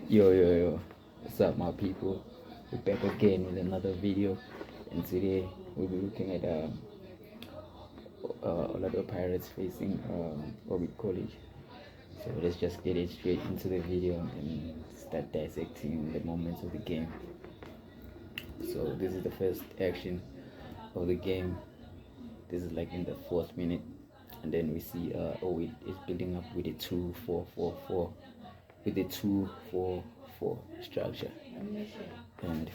Yo, what's up, my people? We're back again with another video, and today we'll be looking at Orlando Pirates facing Orbit College. So let's just get it straight into the video and start dissecting the moments of the game. So this is the first action of the game. This is like in the 4th minute, and then we see Orbit is building up with a 2-4-4-4 with a 2-4-4 structure. And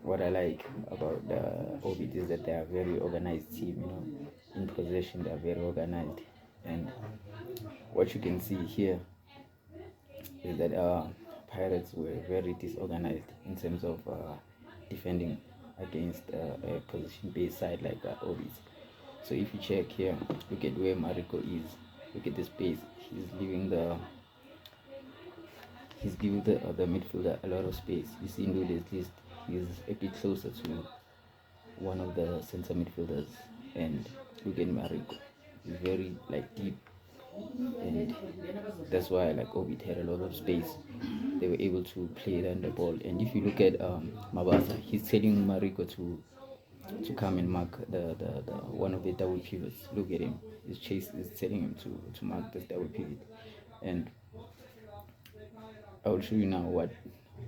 what I like about the Orbit is that they are a very organized team. In possession they are very organized, and what you can see here is that Pirates were very disorganized in terms of defending against a position-based side like Orbit. So if you check here, look at where Mariko is. Look at the space. He's giving the midfielder a lot of space. You see, Newbies at least he's a bit closer to one of the center midfielders, and look at Mariko. He's very deep, and that's why Orbit had a lot of space. They were able to play down the ball. And if you look at Mabasa, he's telling Mariko to come and mark the one of the double pivots. Look at him. He's telling him to mark this double pivot. And I will show you now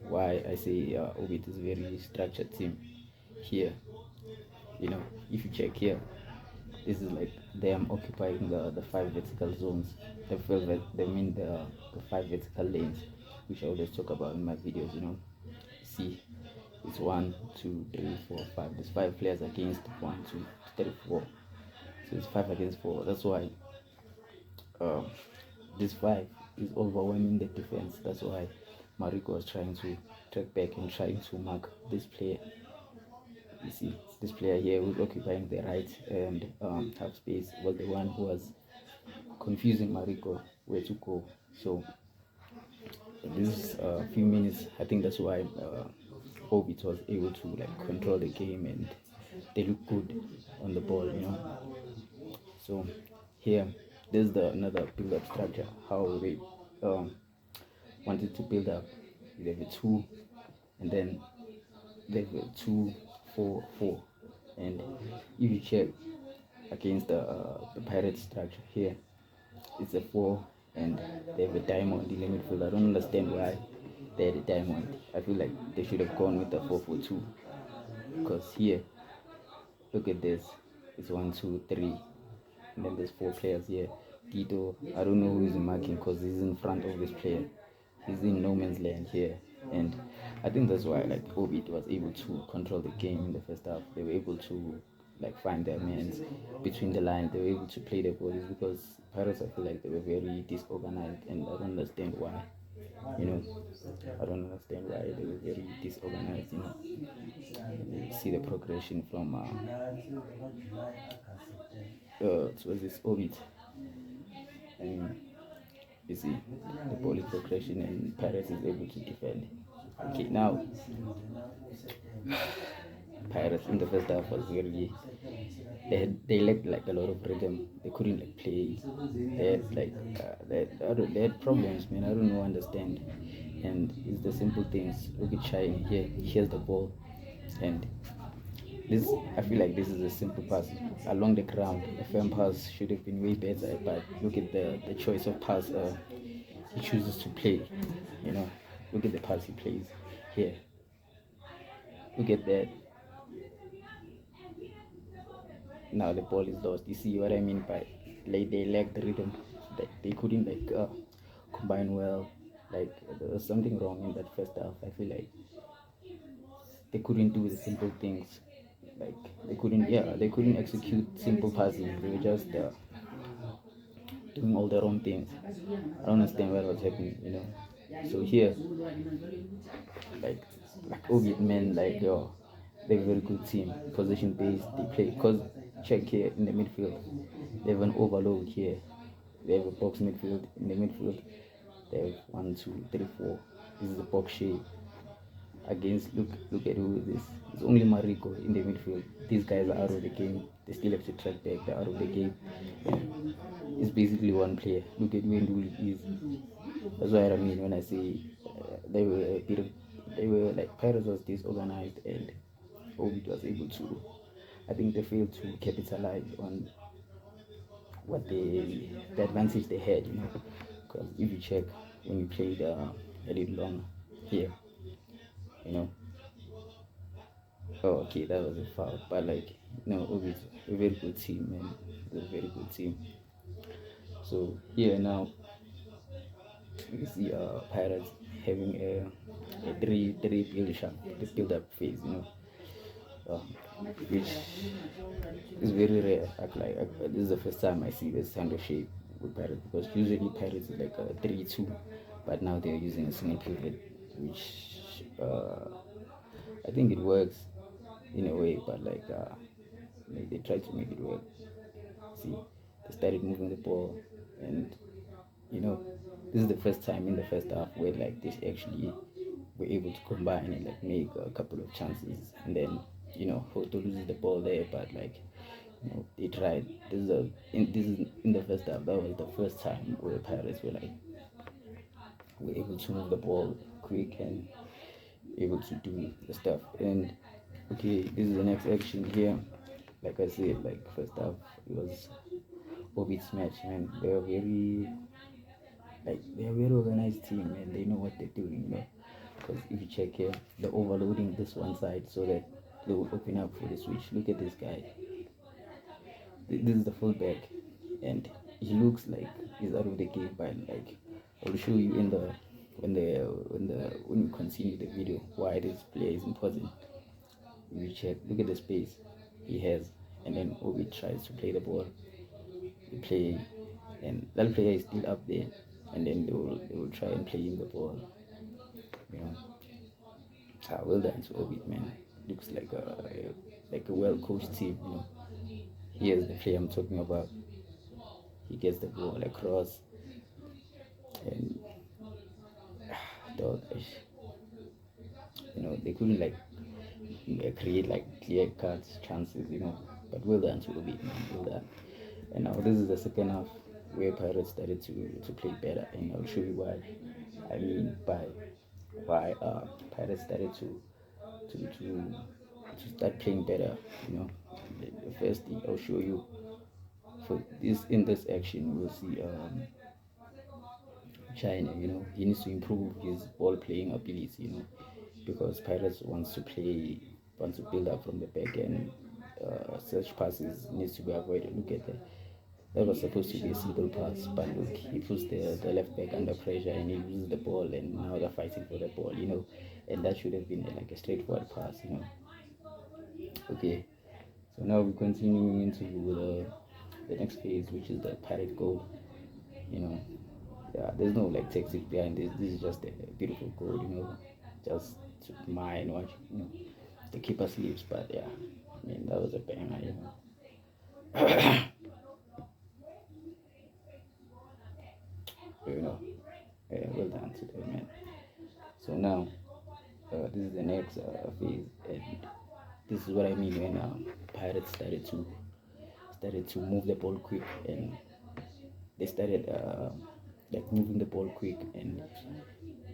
why I say Orbit is a very structured team. Here, if you check here, this is like them occupying the 5 vertical zones. The 5 vertical lanes, which I always talk about in my videos. See, it's 1, 2, 3, 4, 5. There's 5 players against 1, 2, 3, 4. So it's 5 against 4. That's why this 5 is overwhelming the defense. That's why Mariko was trying to track back and trying to mark this player. You see, this player here who's occupying the right and half space was the one who was confusing Mariko where to go. So this few minutes, I think that's why Orbit was able to control the game, and they look good on the ball. So here, there's another build-up structure. How they wanted to build up. They have a 2, and then they have a 2-4-4. And if you check against the Pirates structure here, it's a 4, and they have a diamond in the midfield. I don't understand why they had a diamond. I feel like they should have gone with the 4-4-2, because here, look at this. It's 1, 2, 3, and then there's 4 players here. Tito, I don't know who is marking because he's in front of this player. He's in no man's land here, and I think that's why Orbit was able to control the game in the first half. They were able to find their men between the lines. They were able to play the ball. It's because Pirates, I feel like they were very disorganized, and I don't understand why. I don't understand why they were very disorganized. You see the progression from towards this Orbit, and you see the ball is progression, and Pirates is able to defend. Okay, now Pirates in the first half was very, they lacked a lot of rhythm. They couldn't play. They had problems, man. I don't understand. And it's the simple things. Look at Shine here. He has the ball, and this, I feel like this is a simple pass along the ground. A firm pass should have been way better, but look at the choice of pass he chooses to play. Look at the pass he plays here. Look at that. Now the ball is lost. You see what I mean by they lacked the rhythm. They couldn't combine well. There was something wrong in that first half. I feel like they couldn't do the simple things. They couldn't execute simple passing. They were just doing all the wrong things. I don't understand what was happening. So here, Orbit, man, they're a very good team, position based. They play, because check here in the midfield, they have an overload here. They have a box midfield. In the midfield, they have 1, 2, 3, 4. This is a box shape. Against, look at who is this. It's only Mariko in the midfield. These guys are out of the game. They still have to track back. They're out of the game. It's basically one player. Look at where Nduli is. That's what I mean when I say they were a bit of, they were like Pirates was disorganized, and Ovid was able to, I think they failed to capitalize on what the advantage they had, because if you check when you played a little longer here, you know. Oh, okay, that was a foul, but like, Ovid's a very good team, man. They're a very good team. So here now you see Pirates having a build up phase, uh, which is very rare. This is the first time I see this kind of shape with Pirates, because usually Pirates is like a 3-2, but now they're using a single pivot, which I think it works in a way, but like they try to make it work. See, they started moving the ball, and this is the first time in the first half where like this actually were able to combine and like make a couple of chances, and then Hoto loses the ball there, but like they tried. This is in the first half. That was the first time where Pirates were able to move the ball quick and able to do the stuff. And okay, this is the next action here. Like I said, like first half it was Ovid's match, man. They're a very organized team, and they know what they're doing, Because if you check here, they're overloading this one side so that they will open up for the switch. Look at this guy. This is the fullback, and he looks like he's out of the game. But like, I'll show you in the when we continue the video why this player is important. If you check, look at the space he has, and then Ovid tries to play the ball. They play, and that player is still up there, and then they will try and play him the ball. Well done to Ovid, man. Looks like a well coached team. Here's the player I'm talking about. He gets the ball across, and dog, they couldn't like create like clear cut chances, But well done to Ovid, man. Well done. And now this is the second half where Pirates started to play better, and I'll show you why. I mean by why Pirates started to start playing better. The first thing I'll show you for this in this action, we'll see China. He needs to improve his ball playing ability. Because Pirates wants to build up from the back, and such passes needs to be avoided. Look at that. That was supposed to be a simple pass, but look, he puts the left back under pressure and he loses the ball, and now they're fighting for the ball, and that should have been like a straightforward pass, Okay, so now we're continuing into the next phase, which is the Pirate goal. Yeah, there's no like tactic behind this. This is just a beautiful goal, just to mine what the keeper sleeps, but yeah, I mean that was a banger, well done to them, man. So now, this is the next phase, and this is what I mean when Pirates started to move the ball quick, and they started like moving the ball quick, and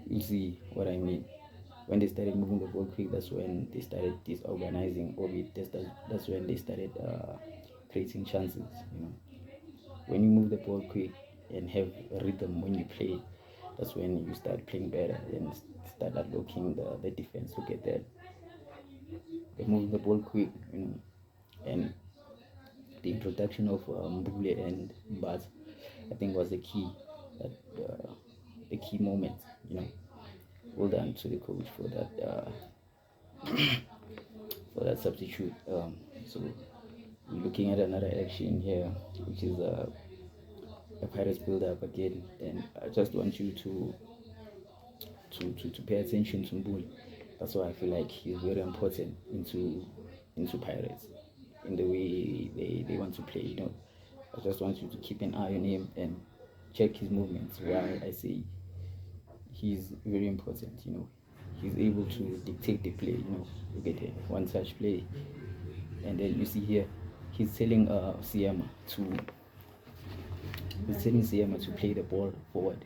you see what I mean. When they started moving the ball quick, that's when they started disorganizing Ovid. That's when they started creating chances. When you move the ball quick and have a rhythm when you play, that's when you start playing better and start unlocking the defense. Look at that. They move the ball quick, and the introduction of Mbule and Mbaz, I think, was the key moment. Well done to the coach for that substitute. So we're looking at another action here, which is the Pirates build up again, and I just want you to pay attention to Mbule. That's why I feel like he's very important into Pirates in the way they want to play. I just want you to keep an eye on him and check his movements. Why I say he's very important. He's able to dictate the play. Look at it, one touch play, and then you see here he's telling Seema to play the ball forward.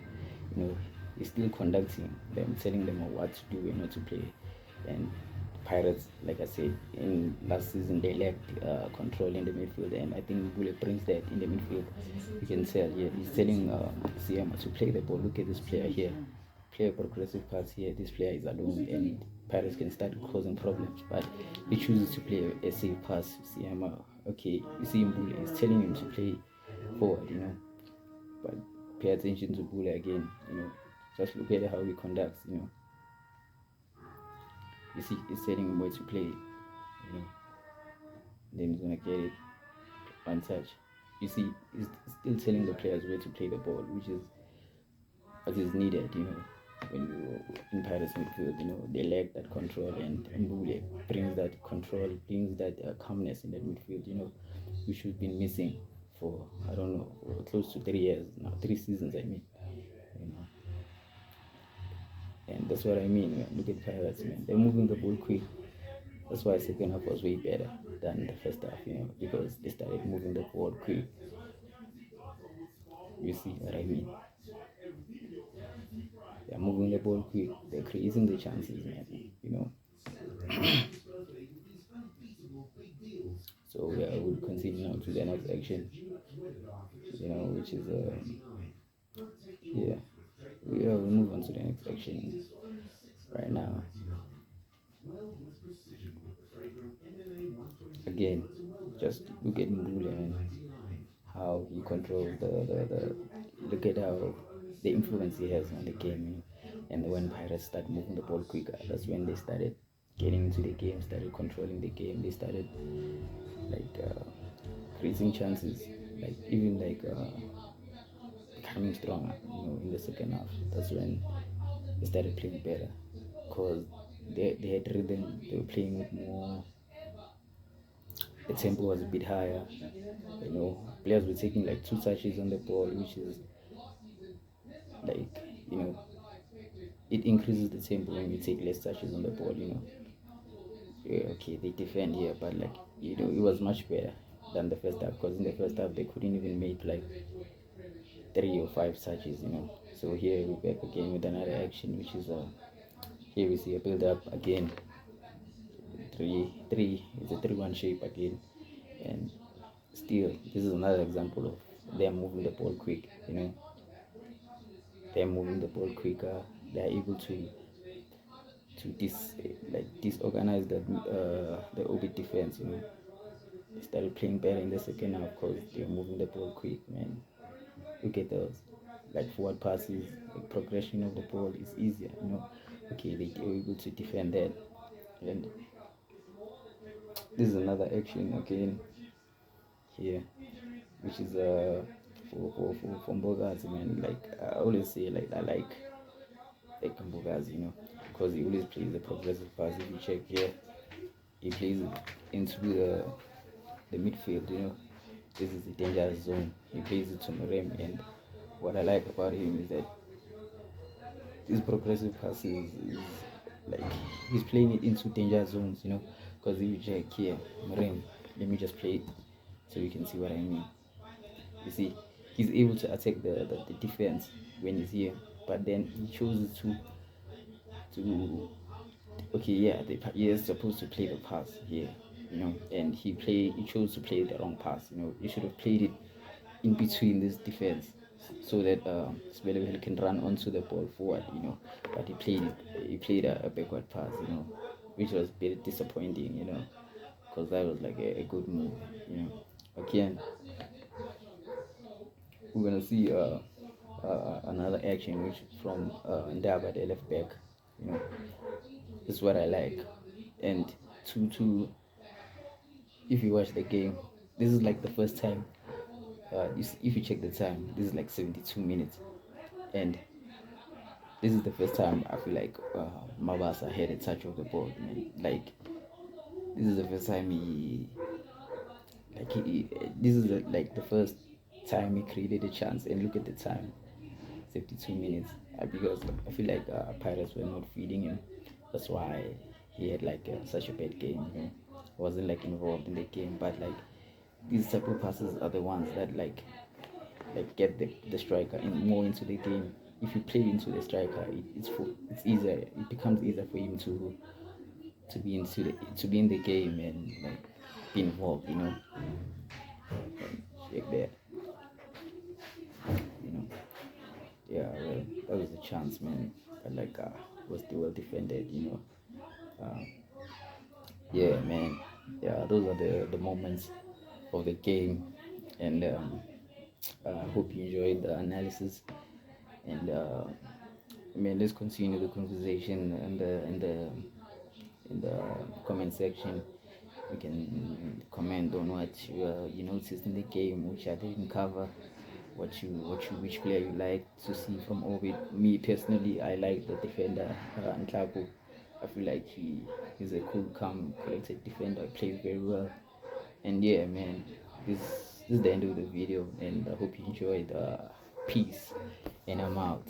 He's still conducting them, telling them what to do and what to play. And Pirates, like I said, in last season they lacked control in the midfield, and I think Mbule brings that in the midfield. You can tell, yeah, he's telling Seema to play the ball. Look at this player here, play a progressive pass here. This player is alone, and Pirates can start causing problems. But he chooses to play a safe pass. Seema, okay, you see Mbule is telling him to play forward, but pay attention to Mbule again, just look at how he conducts, You see, he's telling him where to play, then he's gonna get it one touch. You see, he's still telling the players where to play the ball, which is what is needed, when you in Pirates midfield, they lack that control, and Mbule brings that control, brings that calmness in that midfield, which we've been missing for, I don't know, for close to 3 years now, 3 seasons, I mean, and that's what I mean, man. Look at Pirates, man. They're moving the ball quick. That's why second half was way better than the first half, because they started moving the ball quick. You see what I mean? They're moving the ball quick. They're creating the chances, man. So yeah, we'll continue now to the next action. Which is we'll move on to the next action right now. Again, just look at Mbule and how he controls the look at how the influence he has on the game, and when Pirates start moving the ball quicker, that's when they started getting into the game, started controlling the game. They started creating chances, even becoming stronger, in the second half. That's when they started playing better, because they had rhythm. They were playing with more. The tempo was a bit higher. Players were taking 2 touches on the ball, which is it increases the tempo when you take less touches on the ball. Yeah, okay, they defend here, but it was much better than the first half, because in the first half they couldn't even make 3 or 5 touches. So here we're back again with another action, which is here we see a build up again. 3-3. It's a 3-1 shape again, and still this is another example of them moving the ball quick. They're moving the ball quicker. They're able to disorganize the Orbit defense. They started playing better in the second half because they're moving the ball quick, man. Look at those, forward passes, the progression of the ball is easier. Okay, they were able to defend that, and this is another action again here, which is for Mbogazi, man. I always say, I like Mbogazi, because he always plays the progressive pass. If you check here, he plays into the midfield. This is the dangerous zone. He plays it to Marem, and what I like about him is that his progressive passes is he's playing it into danger zones, because if you check here, Marem, let me just play it so you can see what I mean. You see, he's able to attack the defense when he's here, but then he chooses to okay, yeah, he is supposed to play the pass here, and he chose to play the wrong pass. He should have played it in between this defense, so that Sibelebele can run onto the ball forward, but he played a backward pass, which was a bit disappointing, because that was a good move. Again, we're gonna see another action, which from Ndaba, the left back. This is what I like. And to if you watch the game, this is the first time. If you check the time, this is 72 minutes, and this is the first time I feel Mabasa had a touch of the ball, man. This is the first time this is the first time he created a chance. And look at the time, 72 minutes, because I feel Pirates were not feeding him. That's why he had such a bad game. Wasn't involved in the game, but these type of passes are the ones that get the striker more into the game, if you play into the striker, it's easier. It becomes easier for him to be in the game and like be involved, and check that, you know. Yeah, well, that was a chance, man. But like, was well defended, Uh, yeah, man. Yeah, those are the moments of the game, and I hope you enjoyed the analysis. And let's continue the conversation in the comment section. You can comment on what you noticed in the game, which I didn't cover, which player you like to see from Ovid. Me personally, I like the defender Nhlapo. I feel like he's a cool, calm, collected defender. Plays very well. And yeah, man, this is the end of the video, and I hope you enjoyed. Peace, and I'm out.